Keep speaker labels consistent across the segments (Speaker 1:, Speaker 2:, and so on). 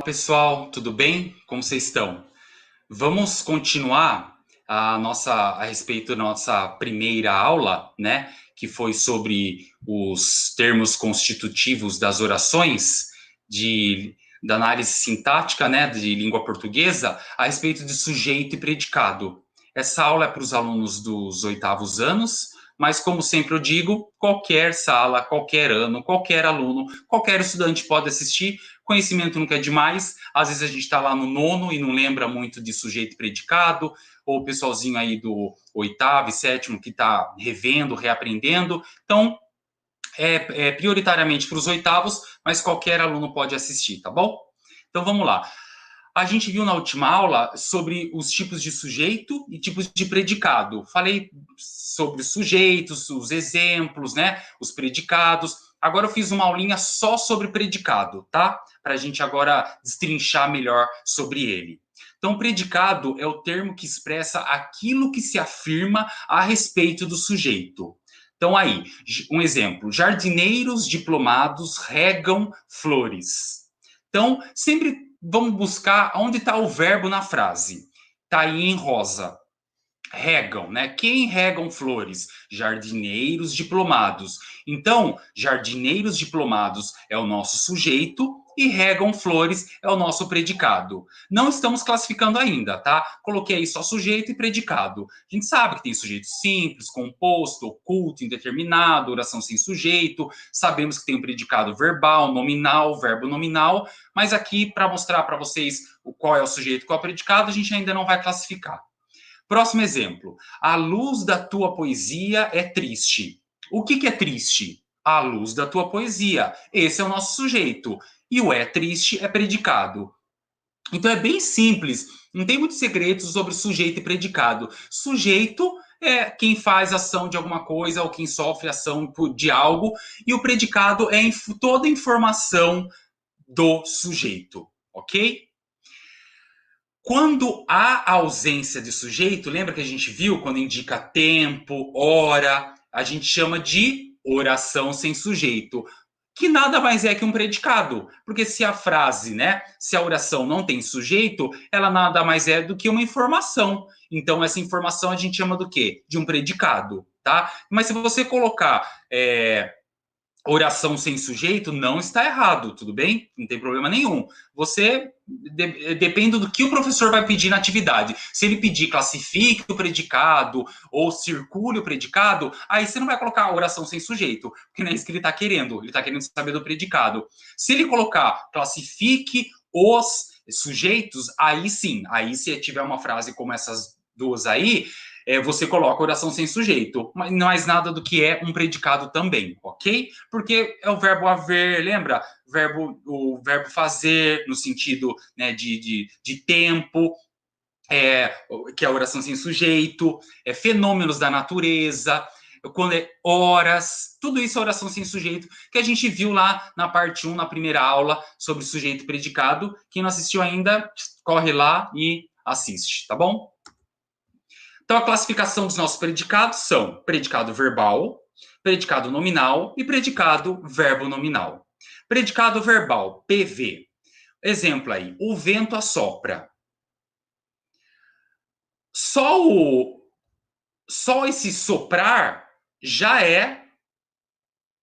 Speaker 1: Pessoal, tudo bem? Como vocês estão? Vamos continuar a respeito da nossa primeira aula, né? Que foi sobre os termos constitutivos das orações da análise sintática, né? De língua portuguesa, a respeito de sujeito e predicado. Essa aula é para os alunos dos oitavos anos, mas como sempre eu digo, qualquer sala, qualquer ano, qualquer aluno, qualquer estudante pode assistir. Conhecimento nunca é demais. Às vezes a gente está lá no nono e não lembra muito de sujeito e predicado, ou o pessoalzinho aí do oitavo e sétimo que está revendo, reaprendendo. Então, é prioritariamente para os oitavos, mas qualquer aluno pode assistir, tá bom? Então, vamos lá. A gente viu na última aula sobre os tipos de sujeito e tipos de predicado. Falei sobre os sujeitos, os exemplos, né? Os predicados. Agora eu fiz uma aulinha só sobre predicado, tá? Para a gente agora destrinchar melhor sobre ele. Então, predicado é o termo que expressa aquilo que se afirma a respeito do sujeito. Então, aí, um exemplo: jardineiros diplomados regam flores. Então, sempre vamos buscar onde está o verbo na frase. Está aí em rosa. Regam, né? Quem regam flores? Jardineiros diplomados. Então, jardineiros diplomados é o nosso sujeito e regam flores é o nosso predicado. Não estamos classificando ainda, tá? Coloquei aí só sujeito e predicado. A gente sabe que tem sujeito simples, composto, oculto, indeterminado, oração sem sujeito. Sabemos que tem um predicado verbal, nominal, verbo nominal. Mas aqui, para mostrar para vocês qual é o sujeito e qual é o predicado, a gente ainda não vai classificar. Próximo exemplo. A luz da tua poesia é triste. O que é triste? A luz da tua poesia. Esse é o nosso sujeito. E o é triste é predicado. Então é bem simples. Não tem muitos segredos sobre sujeito e predicado. Sujeito é quem faz ação de alguma coisa ou quem sofre ação de algo. E o predicado é toda a informação do sujeito. Ok? Quando há ausência de sujeito, lembra que a gente viu quando indica tempo, hora, a gente chama de oração sem sujeito, que nada mais é que um predicado, porque se a frase, né, se a oração não tem sujeito, ela nada mais é do que uma informação. Então essa informação a gente chama do quê? De um predicado, tá? Mas se você colocar oração sem sujeito, não está errado, tudo bem? Não tem problema nenhum. Você depende do que o professor vai pedir na atividade. Se ele pedir classifique o predicado ou circule o predicado, aí você não vai colocar oração sem sujeito, porque não é isso que ele está querendo. Ele está querendo saber do predicado. Se ele colocar classifique os sujeitos, aí sim. Aí se tiver uma frase como essas duas aí, você coloca oração sem sujeito, mas não mais nada do que é um predicado também, ok? Porque é o verbo haver, lembra? O verbo fazer, no sentido, né, de tempo, que é a oração sem sujeito, fenômenos da natureza, quando é horas, tudo isso é oração sem sujeito, que a gente viu lá na parte 1, na primeira aula, sobre sujeito e predicado. Quem não assistiu ainda, corre lá e assiste, tá bom? Então, a classificação dos nossos predicados são predicado verbal, predicado nominal e predicado verbo nominal. Predicado verbal, PV. Exemplo aí, o vento assopra. Só esse soprar já é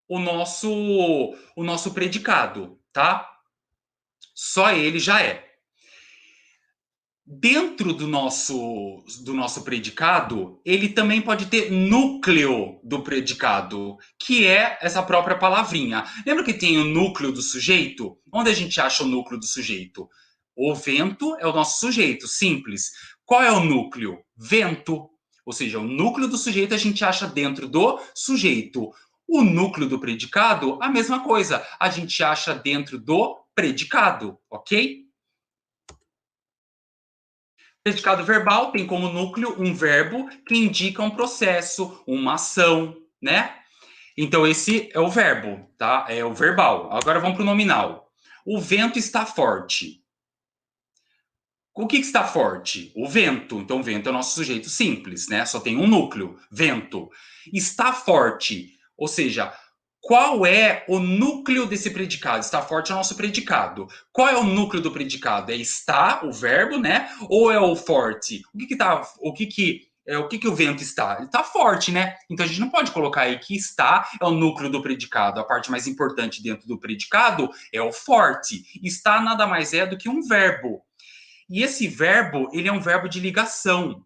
Speaker 1: o nosso predicado, tá? Só ele já é. Dentro do nosso predicado, ele também pode ter núcleo do predicado, que é essa própria palavrinha. Lembra que tem o núcleo do sujeito? Onde a gente acha o núcleo do sujeito? O vento é o nosso sujeito, simples. Qual é o núcleo? Vento. Ou seja, o núcleo do sujeito a gente acha dentro do sujeito. O núcleo do predicado, a mesma coisa. A gente acha dentro do predicado, ok? Predicado verbal tem como núcleo um verbo que indica um processo, uma ação, né? Então, esse é o verbo, tá? É o verbal. Agora vamos para o nominal. O vento está forte. O que está forte? O vento. Então, o vento é o nosso sujeito simples, né? Só tem um núcleo, vento. Está forte, ou seja, Qual é o núcleo desse predicado? Está forte é o nosso predicado. Qual é o núcleo do predicado? É está, o verbo, né? Ou é o forte? O que o vento está? Ele está forte, né? Então a gente não pode colocar aí que está é o núcleo do predicado. A parte mais importante dentro do predicado é o forte. Está nada mais é do que um verbo. E esse verbo, ele é um verbo de ligação.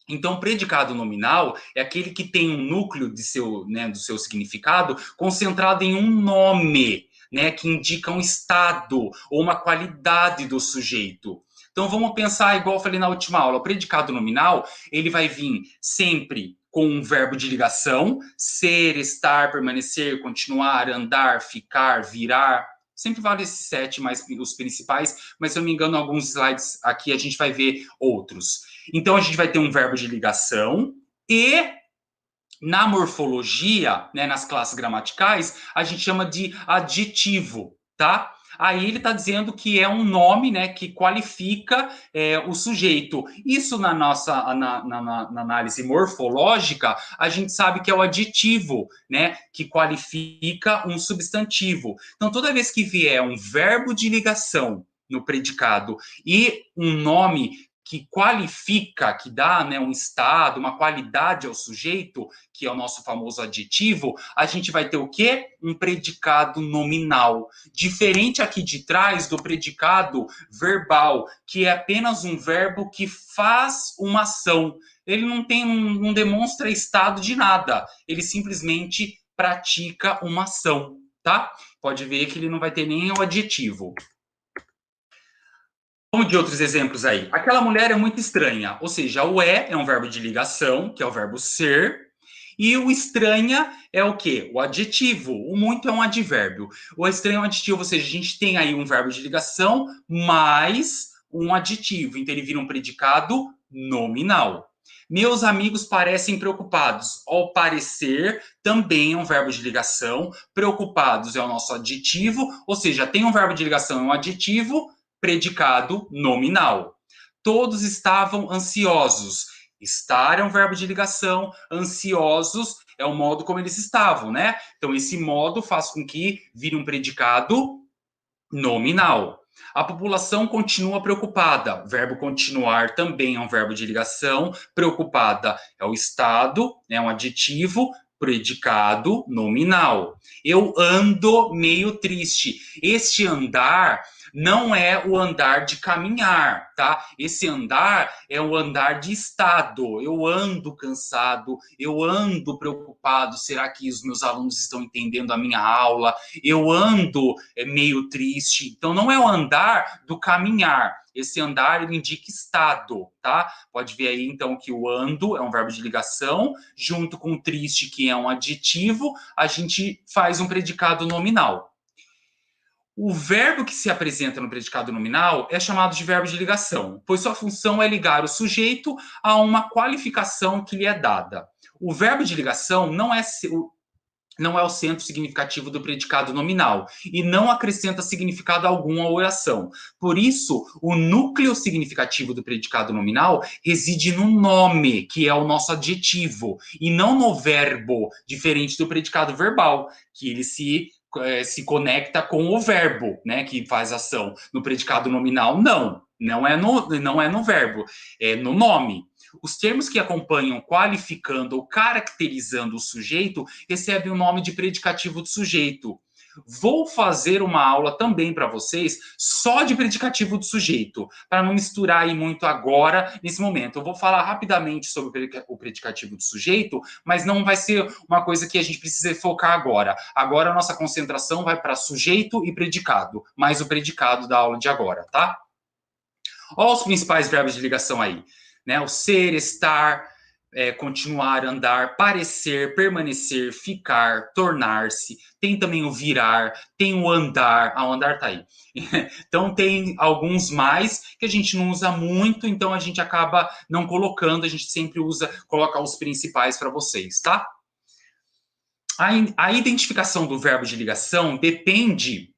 Speaker 1: Então, predicado nominal é aquele que tem um núcleo do seu significado concentrado em um nome, né, que indica um estado ou uma qualidade do sujeito. Então, vamos pensar, igual eu falei na última aula, o predicado nominal, ele vai vir sempre com um verbo de ligação, ser, estar, permanecer, continuar, andar, ficar, virar. Sempre vale esses 7 mais os principais, mas se eu não me engano, alguns slides aqui a gente vai ver outros. Então, a gente vai ter um verbo de ligação e, na morfologia, né, nas classes gramaticais, a gente chama de adjetivo, tá? Aí ele está dizendo que é um nome, né, que qualifica o sujeito. Isso na nossa na análise morfológica, a gente sabe que é o adjetivo, né, que qualifica um substantivo. Então, toda vez que vier um verbo de ligação no predicado e um nome que qualifica, que dá, né, um estado, uma qualidade ao sujeito, que é o nosso famoso adjetivo, a gente vai ter o quê? Um predicado nominal. Diferente aqui de trás do predicado verbal, que é apenas um verbo que faz uma ação. Ele não demonstra estado de nada. Ele simplesmente pratica uma ação, tá? Pode ver que ele não vai ter nem o adjetivo. Vamos de outros exemplos aí. Aquela mulher é muito estranha, ou seja, o é um verbo de ligação, que é o verbo ser, e o estranha é o quê? O adjetivo. O muito é um advérbio. O estranho é um adjetivo, ou seja, a gente tem aí um verbo de ligação mais um adjetivo. Então ele vira um predicado nominal. Meus amigos parecem preocupados. Ao parecer, também é um verbo de ligação. Preocupados é o nosso adjetivo, ou seja, tem um verbo de ligação e um adjetivo, predicado nominal. Todos estavam ansiosos. Estar é um verbo de ligação, ansiosos é o modo como eles estavam, né? Então, esse modo faz com que vire um predicado nominal. A população continua preocupada. O verbo continuar também é um verbo de ligação. Preocupada é o estado, é um adjetivo, predicado nominal. Eu ando meio triste. Este andar não é o andar de caminhar, tá? Esse andar é o andar de estado. Eu ando cansado, eu ando preocupado. Será que os meus alunos estão entendendo a minha aula? Eu ando meio triste. Então, não é o andar do caminhar. Esse andar, ele indica estado, tá? Pode ver aí, então, que o ando é um verbo de ligação, junto com o triste, que é um adjetivo, a gente faz um predicado nominal. O verbo que se apresenta no predicado nominal é chamado de verbo de ligação, pois sua função é ligar o sujeito a uma qualificação que lhe é dada. O verbo de ligação não é o centro significativo do predicado nominal e não acrescenta significado algum à oração. Por isso, o núcleo significativo do predicado nominal reside no nome, que é o nosso adjetivo, e não no verbo, diferente do predicado verbal, que ele se conecta com o verbo, né, que faz ação. No predicado nominal, não é no verbo, é no nome. Os termos que acompanham qualificando ou caracterizando o sujeito recebem o nome de predicativo do sujeito. Vou fazer uma aula também para vocês só de predicativo do sujeito, para não misturar aí muito agora, nesse momento. Eu vou falar rapidamente sobre o predicativo do sujeito, mas não vai ser uma coisa que a gente precisa focar agora. Agora a nossa concentração vai para sujeito e predicado, mais o predicado da aula de agora, tá? Olha os principais verbos de ligação aí, né? O ser, estar, continuar, andar, parecer, permanecer, ficar, tornar-se. Tem também o virar, tem o andar. Ah, o andar tá aí. Então tem alguns mais que a gente não usa muito, então a gente acaba não colocando, a gente sempre coloca os principais para vocês, tá? A identificação do verbo de ligação depende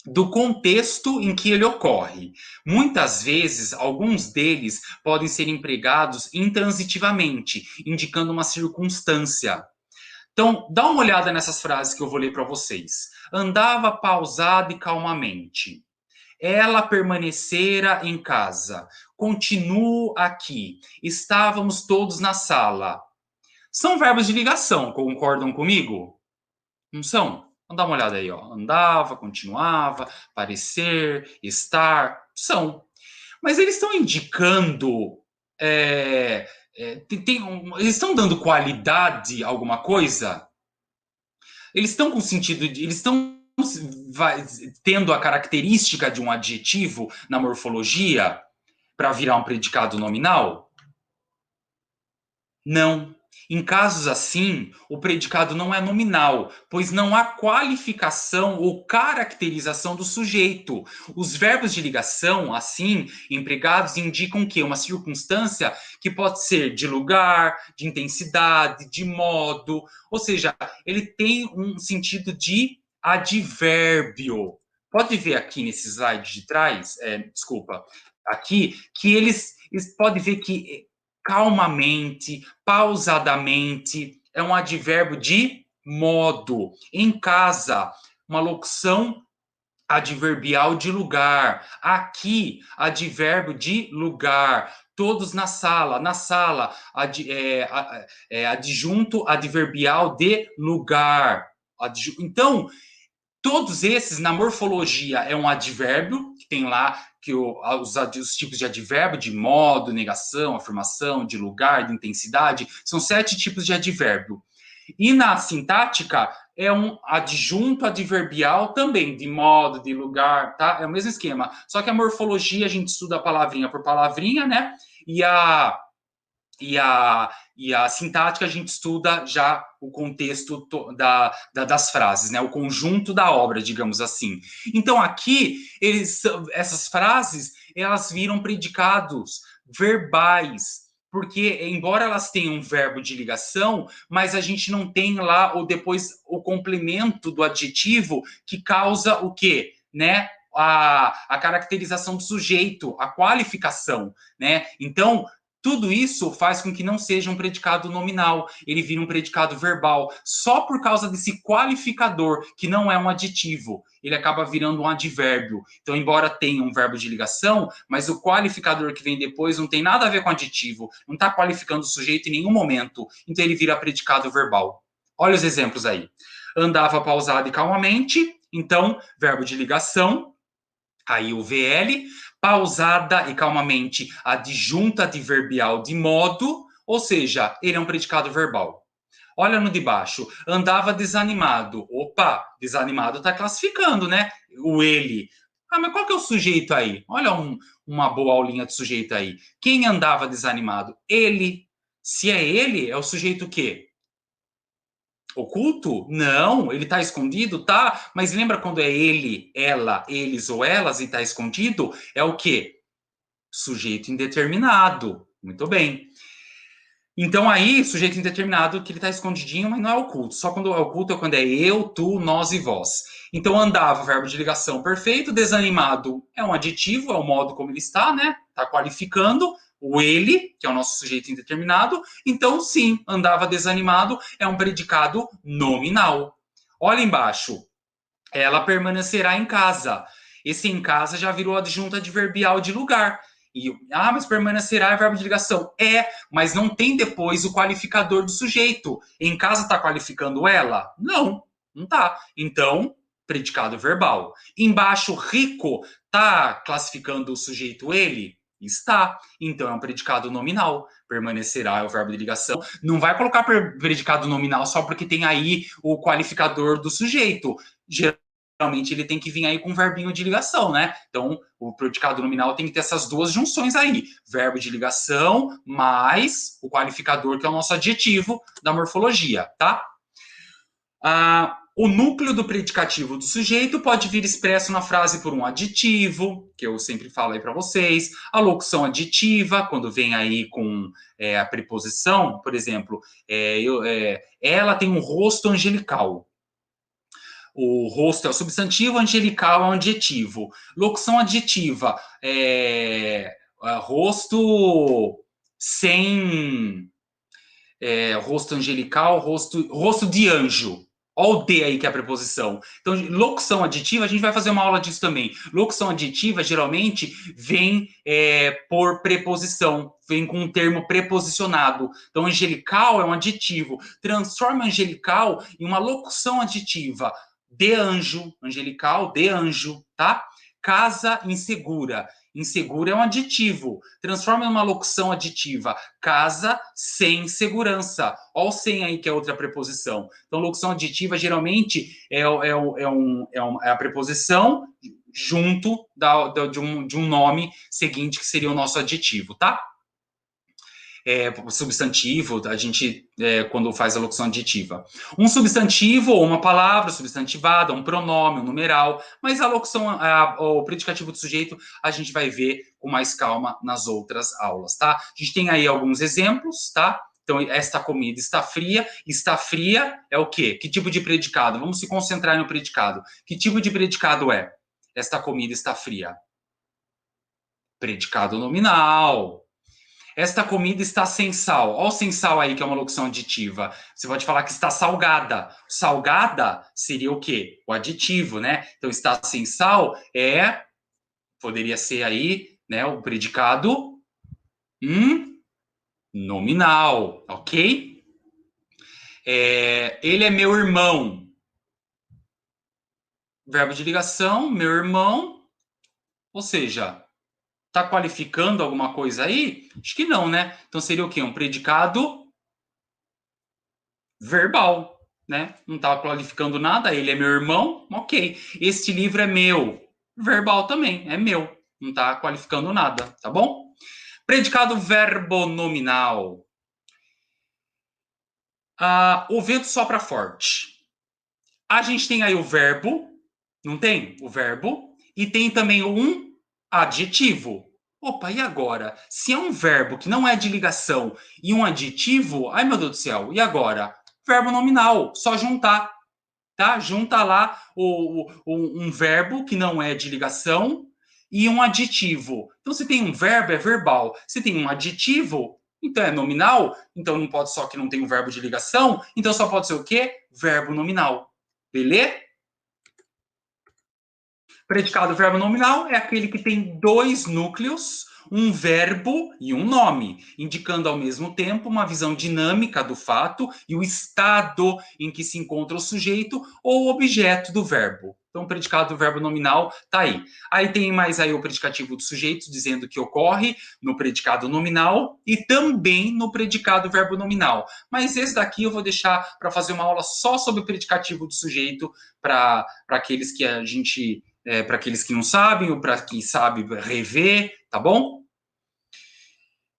Speaker 1: do contexto em que ele ocorre. Muitas vezes, alguns deles podem ser empregados intransitivamente, indicando uma circunstância. Então, dá uma olhada nessas frases que eu vou ler para vocês. Andava pausada e calmamente. Ela permanecera em casa. Continuo aqui. Estávamos todos na sala. São verbos de ligação, concordam comigo? Não são? Então dá uma olhada aí, ó. Andava, continuava, parecer, estar. São. Mas eles estão indicando. Eles estão dando qualidade a alguma coisa? Eles estão com sentido de. Eles estão tendo a característica de um adjetivo na morfologia para virar um predicado nominal? Não. Em casos assim, o predicado não é nominal, pois não há qualificação ou caracterização do sujeito. Os verbos de ligação, assim, empregados, indicam que uma circunstância que pode ser de lugar, de intensidade, de modo, ou seja, ele tem um sentido de advérbio. Pode ver aqui nesse slide de trás, aqui, que eles podem ver que calmamente, pausadamente, é um advérbio de modo. Em casa, uma locução adverbial de lugar. Aqui, advérbio de lugar. Todos na sala, adjunto adverbial de lugar. Então, todos esses, na morfologia, é um advérbio, que tem lá que os tipos de advérbio, de modo, negação, afirmação, de lugar, de intensidade, são 7 tipos de advérbio. E na sintática, é um adjunto adverbial também, de modo, de lugar, tá? É o mesmo esquema. Só que a morfologia, a gente estuda palavrinha por palavrinha, né? E a sintática, a gente estuda já o contexto das frases, né? O conjunto da obra, digamos assim. Então, aqui, essas frases, elas viram predicados verbais, porque, embora elas tenham um verbo de ligação, mas a gente não tem lá depois o complemento do adjetivo que causa o quê? Né? A caracterização do sujeito, a qualificação, né? Então, tudo isso faz com que não seja um predicado nominal, ele vira um predicado verbal, só por causa desse qualificador, que não é um adjetivo, ele acaba virando um advérbio. Então, embora tenha um verbo de ligação, mas o qualificador que vem depois não tem nada a ver com adjetivo, não está qualificando o sujeito em nenhum momento, então ele vira predicado verbal. Olha os exemplos aí. Andava pausado e calmamente, então, verbo de ligação, aí o VL, pausada e calmamente, adjunta adverbial de modo, ou seja, ele é um predicado verbal. Olha no de baixo, andava desanimado. Opa, desanimado está classificando, né? O ele. Ah, mas qual que é o sujeito aí? Olha uma boa aulinha de sujeito aí. Quem andava desanimado? Ele. Se é ele, é o sujeito o quê? Oculto? Não, ele está escondido, tá? Mas lembra quando é ele, ela, eles ou elas e está escondido? É o quê? Sujeito indeterminado. Muito bem. Então aí, sujeito indeterminado, que ele está escondidinho, mas não é oculto. Só quando é oculto é quando é eu, tu, nós e vós. Então andava, verbo de ligação perfeito. Desanimado é um adjetivo, é o modo como ele está, né? Está qualificando. O ele, que é o nosso sujeito indeterminado. Então, sim, andava desanimado é um predicado nominal. Olha embaixo. Ela permanecerá em casa. Esse em casa já virou adjunto adverbial de lugar. Mas permanecerá é verbo de ligação. É, mas não tem depois o qualificador do sujeito. Em casa está qualificando ela? Não, não está. Então, predicado verbal. Embaixo, rico, está classificando o sujeito ele? Está. Então, é um predicado nominal. Permanecerá é o verbo de ligação. Não vai colocar predicado nominal só porque tem aí o qualificador do sujeito. Geralmente ele tem que vir aí com um verbinho de ligação, né? Então, o predicado nominal tem que ter essas duas junções aí. Verbo de ligação mais o qualificador, que é o nosso adjetivo da morfologia, tá? O núcleo do predicativo do sujeito pode vir expresso na frase por um aditivo, que eu sempre falo aí para vocês. A locução aditiva, quando vem aí com a preposição, por exemplo, ela tem um rosto angelical. O rosto é o substantivo, angelical é o adjetivo. Locução adjetiva, rosto sem rosto angelical, rosto de anjo. Olha o D aí que é a preposição. Então, locução aditiva, a gente vai fazer uma aula disso também. Locução aditiva, geralmente, vem por preposição, vem com um termo preposicionado. Então, angelical é um aditivo. Transforma angelical em uma locução aditiva. De anjo, angelical, de anjo, tá? Casa insegura. Insegura é um aditivo. Transforma em uma locução aditiva. Casa sem segurança. Olha o sem aí, que é outra preposição. Então, locução aditiva, geralmente, é a preposição junto de um nome seguinte, que seria o nosso aditivo, tá? Substantivo, a gente, quando faz a locução aditiva. Um substantivo ou uma palavra substantivada, um pronome, um numeral, mas a locução, o predicativo do sujeito, a gente vai ver com mais calma nas outras aulas, tá? A gente tem aí alguns exemplos, tá? Então, esta comida está fria. Está fria é o quê? Que tipo de predicado? Vamos se concentrar no predicado. Que tipo de predicado é? Esta comida está fria. Predicado nominal. Esta comida está sem sal. Olha o sem sal aí, que é uma locução aditiva. Você pode falar que está salgada. Salgada seria o quê? O aditivo, né? Então, está sem sal poderia ser aí, né, o predicado nominal, ok? Ele é meu irmão. Verbo de ligação, meu irmão. Ou seja, está qualificando alguma coisa aí? Acho que não, né? Então seria o quê? Um predicado verbal, né? Não está qualificando nada, ele é meu irmão, ok. Este livro é meu. Verbal também, é meu. Não está qualificando nada, tá bom? Predicado verbo nominal. O vento sopra forte. A gente tem aí o verbo, não tem? O verbo. E tem também um adjetivo. Opa, e agora? Se é um verbo que não é de ligação e um adjetivo, ai meu Deus do céu, e agora? Verbo nominal, só juntar, tá? Junta lá um verbo que não é de ligação e um adjetivo. Então, se tem um verbo, é verbal. Se tem um adjetivo, então é nominal, então não pode só que não tem um verbo de ligação, então só pode ser o quê? Verbo nominal. Beleza? Predicado verbo nominal é aquele que tem dois núcleos, um verbo e um nome, indicando ao mesmo tempo uma visão dinâmica do fato e o estado em que se encontra o sujeito ou o objeto do verbo. Então, o predicado do verbo nominal está aí. Aí tem mais aí o predicativo do sujeito, dizendo que ocorre no predicado nominal e também no predicado verbo nominal. Mas esse daqui eu vou deixar para fazer uma aula só sobre o predicativo do sujeito, para aqueles que a gente... para aqueles que não sabem ou para quem sabe rever, tá bom?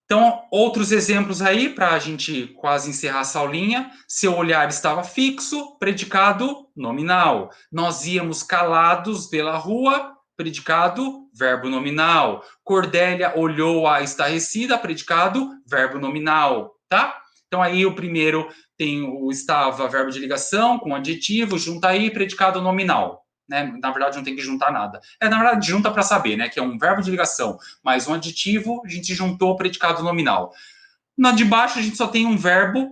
Speaker 1: Então, outros exemplos aí, para a gente quase encerrar essa aulinha. Seu olhar estava fixo, predicado nominal. Nós íamos calados pela rua, predicado verbo nominal. Cordélia olhou a estarrecida, predicado verbo nominal, tá? Então, aí o primeiro tem o estava, verbo de ligação, com adjetivo, junta aí, predicado nominal. Né? Na verdade, não tem que juntar nada. Na verdade, junta para saber, né? Que é um verbo de ligação mais um adjetivo, a gente juntou o predicado nominal. Na de baixo, a gente só tem um verbo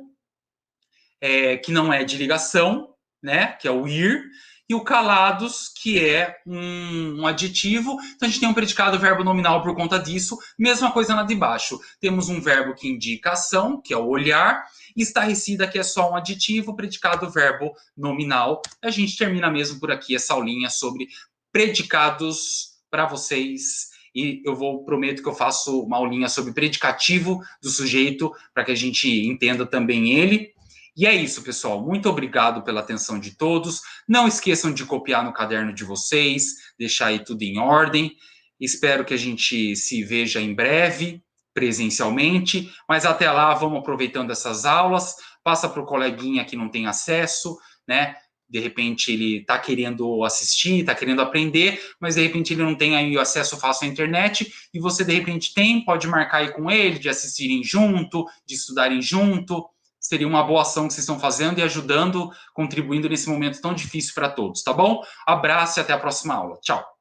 Speaker 1: que não é de ligação, né? Que é o ir, e o calados, que é um adjetivo. Então, a gente tem um predicado verbo nominal por conta disso. Mesma coisa na de baixo. Temos um verbo que indica ação, que é o olhar, e estarrecida, que é só um aditivo, predicado verbo nominal. A gente termina mesmo por aqui essa aulinha sobre predicados para vocês. E prometo que eu faço uma aulinha sobre predicativo do sujeito, para que a gente entenda também ele. E é isso, pessoal. Muito obrigado pela atenção de todos. Não esqueçam de copiar no caderno de vocês, deixar aí tudo em ordem. Espero que a gente se veja em breve, presencialmente. Mas até lá, vamos aproveitando essas aulas. Passa para o coleguinha que não tem acesso, né? De repente ele está querendo assistir, está querendo aprender, mas de repente ele não tem aí o acesso fácil à internet, e você de repente tem, pode marcar aí com ele, de assistirem junto, de estudarem junto. Seria uma boa ação que vocês estão fazendo e ajudando, contribuindo nesse momento tão difícil para todos, tá bom? Abraço e até a próxima aula. Tchau!